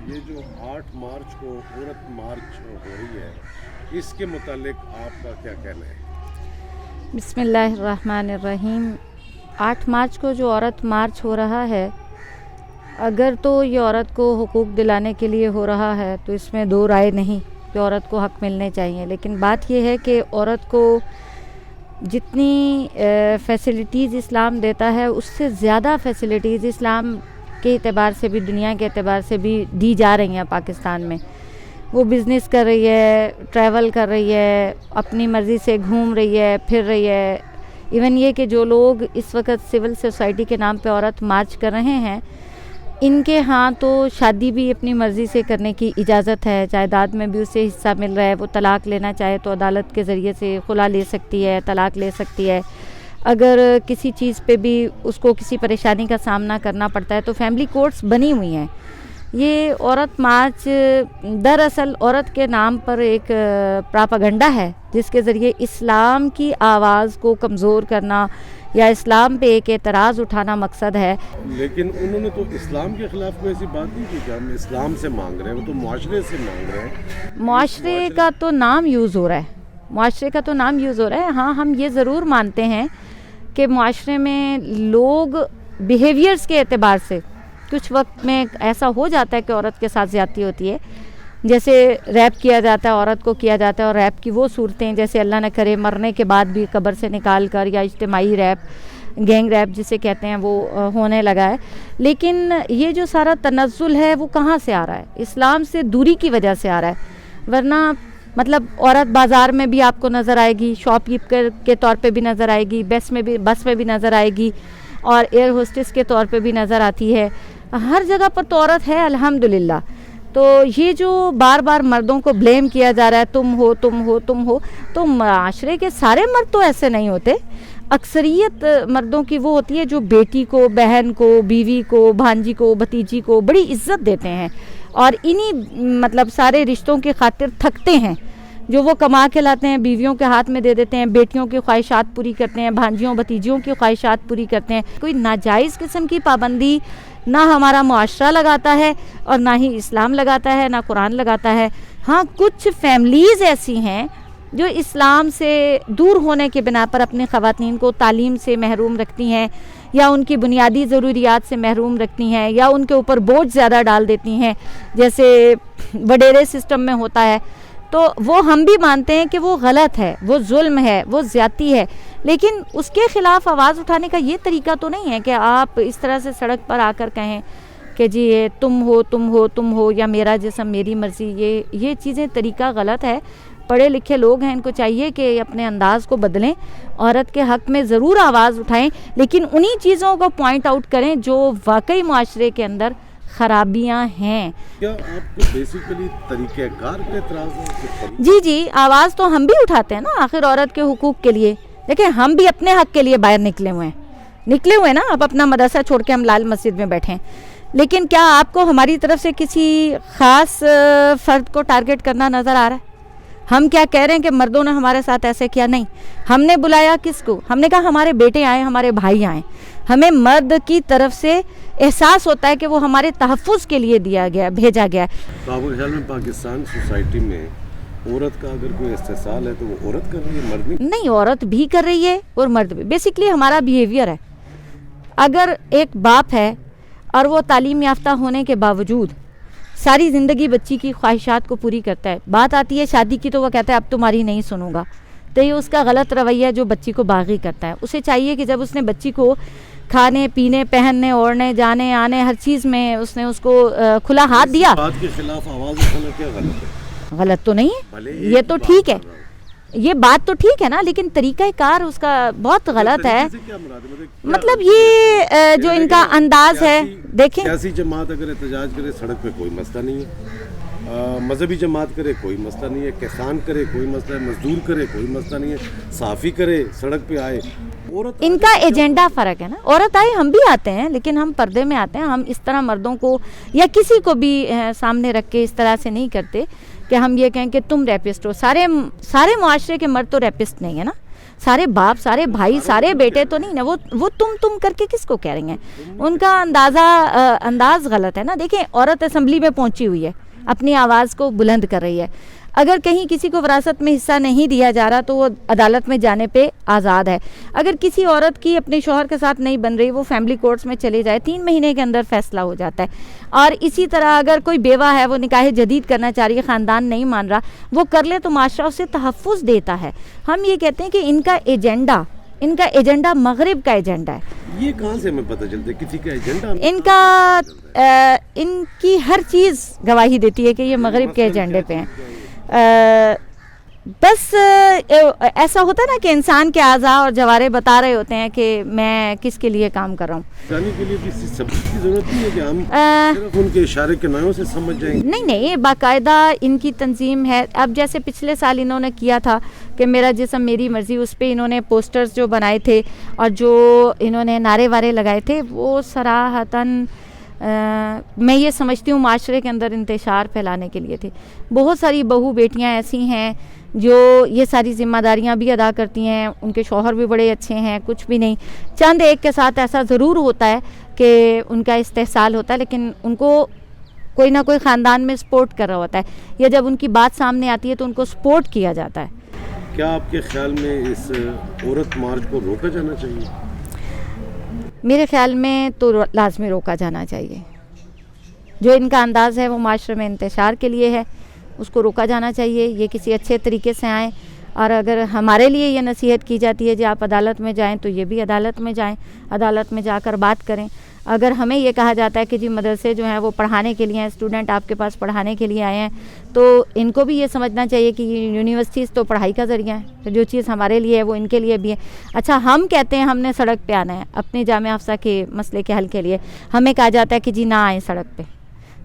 یہ جو 8 مارچ کو عورت مارچ ہو رہی ہے، اس کے متعلق آپ کا کیا کہنا ہے؟ بسم اللہ الرحمن الرحیم۔ 8 مارچ کو جو عورت مارچ ہو رہا ہے، اگر تو یہ عورت کو حقوق دلانے کے لیے ہو رہا ہے تو اس میں دو رائے نہیں کہ عورت کو حق ملنے چاہیے، لیکن بات یہ ہے کہ عورت کو جتنی فیسلٹیز اسلام دیتا ہے اس سے زیادہ فیسلٹیز اسلام کے اعتبار سے بھی، دنیا کے اعتبار سے بھی دی جا رہی ہیں پاکستان میں۔ وہ بزنس کر رہی ہے، ٹریول کر رہی ہے، اپنی مرضی سے گھوم رہی ہے، پھر رہی ہے۔ ایون یہ کہ جو لوگ اس وقت سول سوسائٹی کے نام پہ عورت مارچ کر رہے ہیں، ان کے ہاں تو شادی بھی اپنی مرضی سے کرنے کی اجازت ہے، جائیداد میں بھی اسے حصہ مل رہا ہے۔ وہ طلاق لینا چاہے تو عدالت کے ذریعے سے خلا لے سکتی ہے، طلاق لے سکتی ہے۔ اگر کسی چیز پہ بھی اس کو کسی پریشانی کا سامنا کرنا پڑتا ہے تو فیملی کورٹس بنی ہوئی ہیں۔ یہ عورت مارچ دراصل عورت کے نام پر ایک پراپاگنڈا ہے، جس کے ذریعے اسلام کی آواز کو کمزور کرنا یا اسلام پہ ایک اعتراض اٹھانا مقصد ہے۔ لیکن انہوں نے تو اسلام کے خلاف کوئی ایسی بات نہیں کی کہ ہم اسلام سے مانگ رہے ہیں، وہ تو معاشرے سے مانگ رہے ہیں۔ معاشرے کا تو نام یوز ہو رہا ہے، معاشرے کا تو نام یوز ہو رہا ہے۔ ہاں، ہم یہ ضرور مانتے ہیں کہ معاشرے میں لوگ بیہیویئرز کے اعتبار سے کچھ وقت میں ایسا ہو جاتا ہے کہ عورت کے ساتھ زیادتی ہوتی ہے، جیسے ریپ کیا جاتا ہے، عورت کو کیا جاتا ہے، اور ریپ کی وہ صورتیں جیسے اللہ نہ کرے مرنے کے بعد بھی قبر سے نکال کر، یا اجتماعی ریپ، گینگ ریپ جسے کہتے ہیں، وہ ہونے لگا ہے۔ لیکن یہ جو سارا تنزل ہے وہ کہاں سے آ رہا ہے؟ اسلام سے دوری کی وجہ سے آ رہا ہے۔ ورنہ مطلب عورت بازار میں بھی آپ کو نظر آئے گی، شاپ کیپر کے طور پہ بھی نظر آئے گی، بس میں بھی نظر آئے گی، اور ایئر ہوسٹس کے طور پہ بھی نظر آتی ہے۔ ہر جگہ پر تو عورت ہے الحمدللہ۔ تو یہ جو بار بار مردوں کو بلیم کیا جا رہا ہے، تم ہو تم ہو تم ہو، تو معاشرے کے سارے مرد تو ایسے نہیں ہوتے۔ اکثریت مردوں کی وہ ہوتی ہے جو بیٹی کو، بہن کو، بیوی کو، بھانجی کو، بھتیجی کو بڑی عزت دیتے ہیں، اور انہی مطلب سارے رشتوں کی خاطر تھکتے ہیں، جو وہ کما کے لاتے ہیں بیویوں کے ہاتھ میں دے دیتے ہیں، بیٹیوں کی خواہشات پوری کرتے ہیں، بھانجیوں بھتیجیوں کی خواہشات پوری کرتے ہیں۔ کوئی ناجائز قسم کی پابندی نہ ہمارا معاشرہ لگاتا ہے، اور نہ ہی اسلام لگاتا ہے، نہ قرآن لگاتا ہے۔ ہاں، کچھ فیملیز ایسی ہیں جو اسلام سے دور ہونے کے بنا پر اپنی خواتین کو تعلیم سے محروم رکھتی ہیں، یا ان کی بنیادی ضروریات سے محروم رکھتی ہیں، یا ان کے اوپر بوجھ زیادہ ڈال دیتی ہیں، جیسے وڈیرے سسٹم میں ہوتا ہے۔ تو وہ ہم بھی مانتے ہیں کہ وہ غلط ہے، وہ ظلم ہے، وہ زیادتی ہے، لیکن اس کے خلاف آواز اٹھانے کا یہ طریقہ تو نہیں ہے کہ آپ اس طرح سے سڑک پر آ کر کہیں کہ جی یہ تم ہو تم ہو تم ہو، یا میرا جسم میری مرضی۔ یہ چیزیں طریقہ غلط ہے۔ پڑھے لکھے لوگ ہیں، ان کو چاہیے کہ اپنے انداز کو بدلیں، عورت کے حق میں ضرور آواز اٹھائیں، لیکن انہی چیزوں کو پوائنٹ آؤٹ کریں جو واقعی معاشرے کے اندر خرابیاں ہیں۔ کیا آپ کو بیسیکلی طریقہ کار پہ اعتراض ہے؟ جی، آواز تو ہم بھی اٹھاتے ہیں نا، آخر عورت کے حقوق کے لیے۔ دیکھیں، ہم بھی اپنے حق کے لیے باہر نکلے ہوئے نا۔ اب اپنا مدرسہ چھوڑ کے ہم لال مسجد میں بیٹھے ہیں، لیکن کیا آپ کو ہماری طرف سے کسی خاص فرد کو ٹارگٹ کرنا نظر آ رہا ہے؟ ہم کیا کہہ رہے ہیں کہ مردوں نے ہمارے ساتھ ایسے کیا؟ نہیں، ہم نے بلایا کس کو؟ ہم نے کہا ہمارے بیٹے آئیں، ہمارے بھائی آئیں۔ ہمیں مرد کی طرف سے احساس ہوتا ہے کہ وہ ہمارے تحفظ کے لیے بھیجا گیا ہے۔ تو آپ کے خیال میں پاکستان سوسائٹی میں عورت کا اگر کوئی استحصال ہے تو وہ عورت کر رہی ہے، مرد نہیں؟ عورت بھی کر رہی ہے اور مرد بھی۔ بیسکلی ہمارا بیہیویئر ہے۔ اگر ایک باپ ہے اور وہ تعلیم یافتہ ہونے کے باوجود ساری زندگی بچی کی خواہشات کو پوری کرتا ہے، بات آتی ہے شادی کی تو وہ کہتا ہے اب تمہاری نہیں سنوں گا، تو یہ اس کا غلط رویہ جو بچی کو باغی کرتا ہے۔ اسے چاہیے کہ جب اس نے بچی کو کھانے پینے، پہننے، اوڑھنے، جانے آنے ہر چیز میں اس نے اس کو کھلا ہاتھ دیا۔ بات کے خلاف آواز اٹھانا کیا غلط ہے؟ غلط تو نہیں ہے، یہ تو ٹھیک ہے، یہ بات تو ٹھیک ہے نا، لیکن طریقہ کار اس کا بہت غلط ہے۔ مطلب یہ جو ان کا انداز ہے، دیکھیں سیاسی جماعت اگر احتجاج کرے سڑک پہ کوئی مسئلہ نہیں ہے، مذہبی جماعت کرے کوئی مسئلہ نہیں ہے، کسان کرے کوئی مسئلہ ہے، مزدور کرے کوئی مسئلہ نہیں ہے، صحافی کرے سڑک پہ آئے۔ ان کا ایجنڈا فرق ہے نا۔ عورت آئے، ہم بھی آتے ہیں، لیکن ہم پردے میں آتے ہیں۔ ہم اس طرح مردوں کو یا کسی کو بھی سامنے رکھ کے اس طرح سے نہیں کرتے کہ ہم یہ کہیں کہ تم ریپسٹ ہو۔ سارے معاشرے کے مرد تو ریپسٹ نہیں ہے نا، سارے باپ سارے بھائی سارے بیٹے تو نہیں نا, وہ تم کر کے کس کو کہہ رہی ہیں؟ ان کا انداز غلط ہے نا. دیکھیں عورت اسمبلی میں پہنچی ہوئی ہے, اپنی آواز کو بلند کر رہی ہے. اگر کہیں کسی کو وراثت میں حصہ نہیں دیا جا رہا تو وہ عدالت میں جانے پہ آزاد ہے. اگر کسی عورت کی اپنے شوہر کے ساتھ نہیں بن رہی, وہ فیملی کورٹس میں چلے جائے, 3 مہینے کے اندر فیصلہ ہو جاتا ہے. اور اسی طرح اگر کوئی بیوہ ہے, وہ نکاح جدید کرنا چاہ رہی ہے, خاندان نہیں مان رہا, وہ کر لے تو معاشرہ اسے تحفظ دیتا ہے. ہم یہ کہتے ہیں کہ ان کا ایجنڈا مغرب کا ایجنڈا ہے. یہ کہاں سے ہمیں پتہ چلتا ہے کسی کا ایجنڈا؟ ان کی ہر چیز گواہی دیتی ہے کہ یہ مغرب کے ایجنڈے پہ ہیں. بس ایسا ہوتا ہے نا کہ انسان کے اعضاء اور جوارے بتا رہے ہوتے ہیں کہ میں کس کے لیے کام کر رہا ہوں. جانے کے لیے کسی سبق کی ضرورت نہیں ہے کہ ہم صرف ان کے اشارے کے نایوں سے سمجھ جائیں گے. نہیں, باقاعدہ ان کی تنظیم ہے. اب جیسے پچھلے سال انہوں نے کیا تھا کہ میرا جسم میری مرضی, اس پہ انہوں نے پوسٹرز جو بنائے تھے اور جو انہوں نے نعرے وارے لگائے تھے, وہ صراحتاً میں یہ سمجھتی ہوں معاشرے کے اندر انتشار پھیلانے کے لیے تھے. بہت ساری بہو بیٹیاں ایسی ہیں جو یہ ساری ذمہ داریاں بھی ادا کرتی ہیں, ان کے شوہر بھی بڑے اچھے ہیں, کچھ بھی نہیں. چند ایک کے ساتھ ایسا ضرور ہوتا ہے کہ ان کا استحصال ہوتا ہے, لیکن ان کو کوئی نہ کوئی خاندان میں سپورٹ کر رہا ہوتا ہے, یا جب ان کی بات سامنے آتی ہے تو ان کو سپورٹ کیا جاتا ہے. کیا آپ کے خیال میں اس عورت مارچ کو روکا جانا چاہیے؟ میرے خیال میں تو لازمی روکا جانا چاہیے. جو ان کا انداز ہے وہ معاشرے میں انتشار کے لیے ہے, اس کو روکا جانا چاہیے. یہ کسی اچھے طریقے سے آئیں, اور اگر ہمارے لیے یہ نصیحت کی جاتی ہے کہ آپ عدالت میں جائیں, تو یہ بھی عدالت میں جائیں, عدالت میں جا کر بات کریں. اگر ہمیں یہ کہا جاتا ہے کہ جی مدرسے جو ہیں وہ پڑھانے کے لیے ہیں, اسٹوڈنٹ آپ کے پاس پڑھانے کے لیے آئے ہیں, تو ان کو بھی یہ سمجھنا چاہیے کہ یونیورسٹیز تو پڑھائی کا ذریعہ ہے, تو جو چیز ہمارے لیے ہے وہ ان کے لیے بھی ہے. اچھا, ہم کہتے ہیں ہم نے سڑک پہ آنا ہے اپنے جامعہ افسا کے مسئلے کے حل کے لیے, ہمیں کہا جاتا ہے کہ جی نہ آئیں سڑک پہ,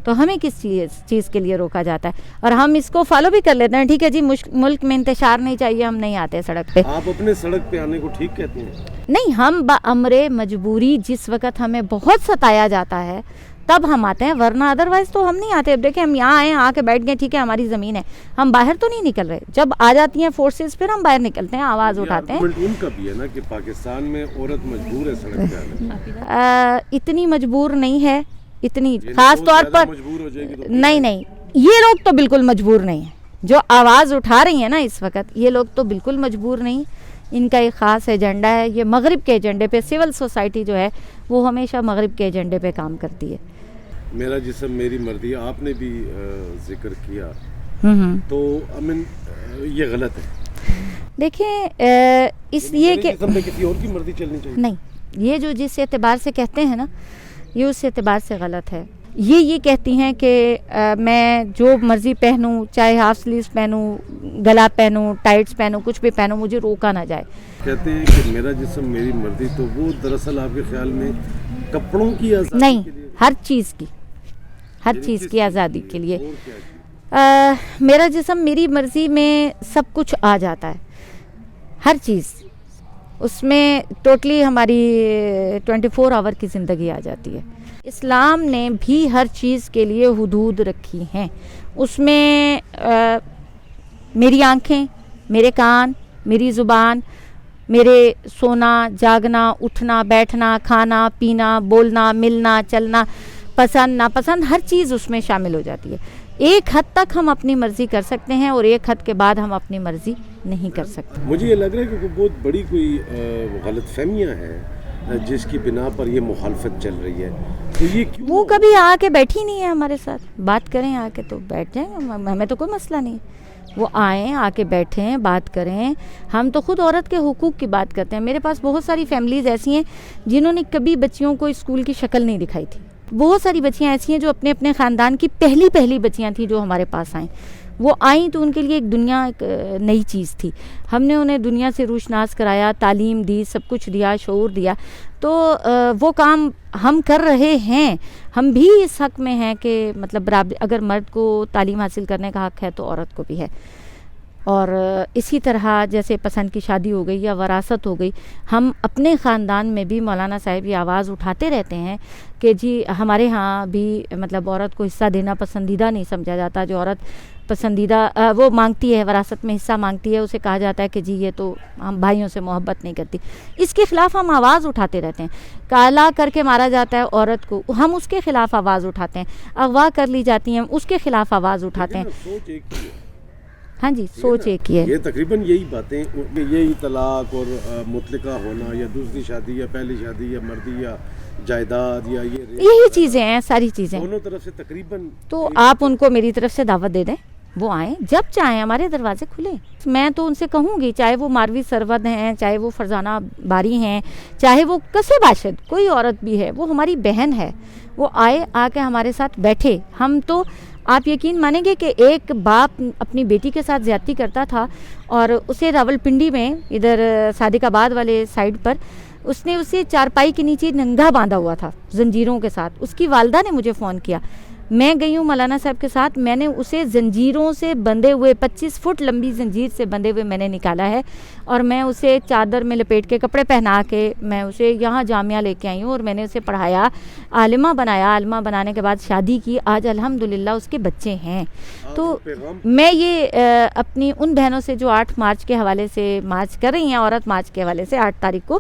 تو ہمیں کس چیز کے لیے روکا جاتا ہے؟ اور ہم اس کو فالو بھی کر لیتے ہیں. ٹھیک ہے جی, ملک میں انتشار نہیں چاہیے, ہم نہیں آتے سڑک پہ. آپ اپنے سڑک پہ آنے کو ٹھیک کہتے ہیں؟ نہیں, ہم بامر مجبوری جس وقت ہمیں بہت ستایا جاتا ہے تب ہم آتے ہیں, ورنہ ادروائز تو ہم نہیں آتے. اب دیکھیں ہم یہاں آئے, آ کے بیٹھ گئے, ٹھیک ہے ہماری زمین ہے, ہم باہر تو نہیں نکل رہے. جب آ جاتی ہیں فورسز پھر ہم باہر نکلتے ہیں, آواز اٹھاتے ہیں. ان کا بھی ہے نا کہ پاکستان میں عورت مجبور ہے سڑک پہ آنے. اتنی مجبور نہیں ہے, اتنی خاص طور پر نہیں, یہ لوگ تو بالکل مجبور نہیں ہیں. جو آواز اٹھا رہی ہیں نا اس وقت, یہ لوگ تو بالکل مجبور نہیں. ان کا ایک خاص ایجنڈا ہے, یہ مغرب کے ایجنڈے پہ. سول سوسائٹی جو ہے وہ ہمیشہ مغرب کے ایجنڈے پہ کام کرتی ہے. میرا جسم میری مرضی آپ نے بھی ذکر کیا, تو امن یہ غلط ہے. دیکھیں اس لیے کہ کسی اور کی مرضی چلنی چاہیے نہیں, یہ جو جس اعتبار سے کہتے ہیں نا, یہ اس اعتبار سے غلط ہے. یہ کہتی ہیں کہ میں جو مرضی پہنوں, چاہے ہاف سلیوز پہنوں, گلا پہنوں, ٹائٹس پہنوں, کچھ بھی پہنوں, مجھے روکا نہ جائے. کہتے ہیں کہ میرا جسم میری مرضی, تو وہ دراصل آپ کے خیال میں کپڑوں کی آزادی نہیں, کے لیے؟ ہر چیز کی آزادی کے لیے. میرا جسم میری مرضی میں سب کچھ آ جاتا ہے, ہر چیز اس میں ٹوٹلی ہماری 24 آور کی زندگی آ جاتی ہے. اسلام نے بھی ہر چیز کے لیے حدود رکھی ہیں. اس میں میری آنکھیں, میرے کان, میری زبان, میرے سونا, جاگنا, اٹھنا, بیٹھنا, کھانا, پینا, بولنا, ملنا, چلنا, پسند ناپسند, ہر چیز اس میں شامل ہو جاتی ہے. ایک حد تک ہم اپنی مرضی کر سکتے ہیں اور ایک حد کے بعد ہم اپنی مرضی نہیں کر سکتے. مجھے یہ لگ رہا ہے کہ بہت بڑی کوئی غلط فہمیاں ہیں جس کی بنا پر یہ مخالفت چل رہی ہے. تو یہ وہ کبھی آ کے بیٹھی نہیں ہے ہمارے ساتھ, بات کریں آ کے تو بیٹھ جائیں, ہمیں تو کوئی مسئلہ نہیں. وہ آئیں, آ کے بیٹھیں, بات کریں. ہم تو خود عورت کے حقوق کی بات کرتے ہیں. میرے پاس بہت ساری فیملیز ایسی ہیں جنہوں نے کبھی بچیوں کو اسکول کی شکل نہیں دکھائی تھی. بہت ساری بچیاں ایسی ہیں جو اپنے خاندان کی پہلی بچیاں تھیں جو ہمارے پاس آئیں. وہ آئیں تو ان کے لیے ایک دنیا, ایک نئی چیز تھی. ہم نے انہیں دنیا سے روشناس کرایا, تعلیم دی, سب کچھ دیا, شعور دیا. تو وہ کام ہم کر رہے ہیں. ہم بھی اس حق میں ہیں کہ مطلب برابر, اگر مرد کو تعلیم حاصل کرنے کا حق ہے تو عورت کو بھی ہے. اور اسی طرح جیسے پسند کی شادی ہو گئی یا وراثت ہو گئی، ہم اپنے خاندان میں بھی مولانا صاحب یہ آواز اٹھاتے رہتے ہیں کہ جی ہمارے ہاں بھی مطلب عورت کو حصہ دینا پسندیدہ نہیں سمجھا جاتا. جو عورت پسندیدہ وہ مانگتی ہے، وراثت میں حصہ مانگتی ہے، اسے کہا جاتا ہے کہ جی یہ تو ہم بھائیوں سے محبت نہیں کرتی. اس کے خلاف ہم آواز اٹھاتے رہتے ہیں. کالا کر کے مارا جاتا ہے عورت کو، ہم اس کے خلاف آواز اٹھاتے ہیں. اغوا کر لی جاتی ہیں، ہم اس کے خلاف آواز اٹھاتے ہیں. سوچ ایک ہی ہے. ہاں جی، سوچ ایک ہی ہے. یہ تقریباً یہی باتیں، یہی طلاق اور مطلقہ ہونا یا دوسری شادی یا پہلی شادی یا مردی یا جائیداد یا یہی چیزیں ہیں، ساری چیزیں. دونوں طرف سے تقریباً. تو آپ ان کو میری طرف سے دعوت دے دیں، وہ آئیں جب چاہیں، ہمارے دروازے کھلے. میں تو ان سے کہوں گی، چاہے وہ ماروی سرود ہیں، چاہے وہ فرزانہ باری ہیں، چاہے وہ کسے باشد کوئی عورت بھی ہے، وہ ہماری بہن ہے، وہ آئے، آ کے ہمارے ساتھ بیٹھے. ہم تو آپ یقین مانیں گے کہ ایک باپ اپنی بیٹی کے ساتھ زیادتی کرتا تھا اور اسے راولپنڈی میں ادھر صادق آباد والے سائڈ پر اس نے اسے چارپائی کے نیچے ننگا باندھا ہوا تھا زنجیروں کے ساتھ. اس کی والدہ نے مجھے فون کیا، میں گئی ہوں مولانا صاحب کے ساتھ، میں نے اسے زنجیروں سے بندھے ہوئے 25 فٹ لمبی زنجیر سے بندھے ہوئے میں نے نکالا ہے اور میں اسے چادر میں لپیٹ کے کپڑے پہنا کے میں اسے یہاں جامعہ لے کے آئی ہوں اور میں نے اسے پڑھایا، عالمہ بنایا. عالمہ بنانے کے بعد شادی کی. آج الحمدللہ اس کے بچے ہیں. تو میں یہ اپنی ان بہنوں سے جو 8 مارچ کے حوالے سے مارچ کر رہی ہیں، عورت مارچ کے حوالے سے 8 تاریخ کو،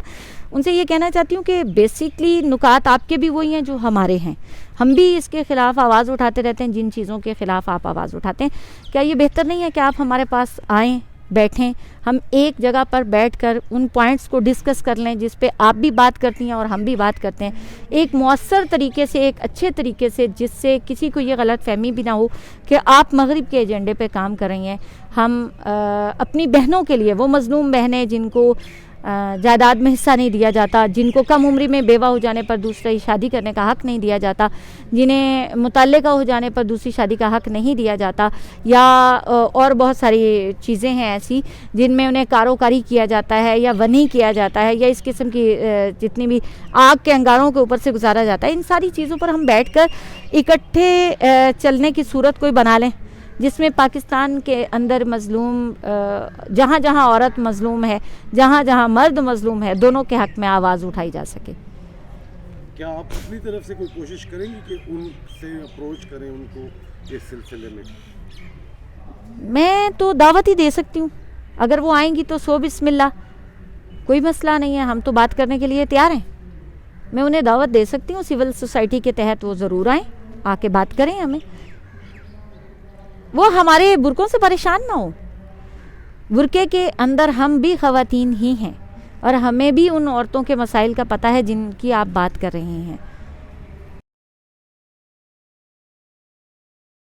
ان سے یہ کہنا چاہتی ہوں کہ بیسکلی نکات آپ کے بھی وہی ہیں جو ہمارے ہیں. ہم بھی اس کے خلاف آواز اٹھاتے رہتے ہیں جن چیزوں کے خلاف آپ آواز اٹھاتے ہیں. کیا یہ بہتر نہیں ہے کہ آپ ہمارے پاس آئیں، بیٹھیں، ہم ایک جگہ پر بیٹھ کر ان پوائنٹس کو ڈسکس کر لیں جس پہ آپ بھی بات کرتی ہیں اور ہم بھی بات کرتے ہیں، ایک مؤثر طریقے سے، ایک اچھے طریقے سے، جس سے کسی کو یہ غلط فہمی بھی نہ ہو کہ آپ مغرب کے ایجنڈے پہ کام کر رہی ہیں. ہم اپنی بہنوں کے لیے، وہ مظلوم بہنیں جن کو جائیداد میں حصہ نہیں دیا جاتا، جن کو کم عمری میں بیوہ ہو جانے پر دوسری شادی کرنے کا حق نہیں دیا جاتا، جنہیں مطلقہ ہو جانے پر دوسری شادی کا حق نہیں دیا جاتا، یا اور بہت ساری چیزیں ہیں ایسی جن میں انہیں کاروکاری کیا جاتا ہے یا ونی کیا جاتا ہے یا اس قسم کی جتنی بھی آگ کے انگاروں کے اوپر سے گزارا جاتا ہے. ان ساری چیزوں پر ہم بیٹھ کر اکٹھے چلنے کی صورت کوئی بنا لیں جس میں پاکستان کے اندر مظلوم، جہاں جہاں عورت مظلوم ہے، جہاں جہاں مرد مظلوم ہے، دونوں کے حق میں آواز اٹھائی جا سکے. کیا آپ اپنی طرف سے کوئی کوشش کریں گی کہ ان سے اپروچ کریں ان کو اس سلسلے میں؟ میں تو دعوت ہی دے سکتی ہوں، اگر وہ آئیں گی تو سو بسم اللہ، کوئی مسئلہ نہیں ہے، ہم تو بات کرنے کے لیے تیار ہیں. میں انہیں دعوت دے سکتی ہوں، سول سوسائٹی کے تحت وہ ضرور آئیں، آ کے بات کریں. ہمیں وہ ہمارے برقعوں سے پریشان نہ ہو. برقعے کے اندر ہم بھی خواتین ہی ہیں اور ہمیں بھی ان عورتوں کے مسائل کا پتہ ہے جن کی آپ بات کر رہے ہیں.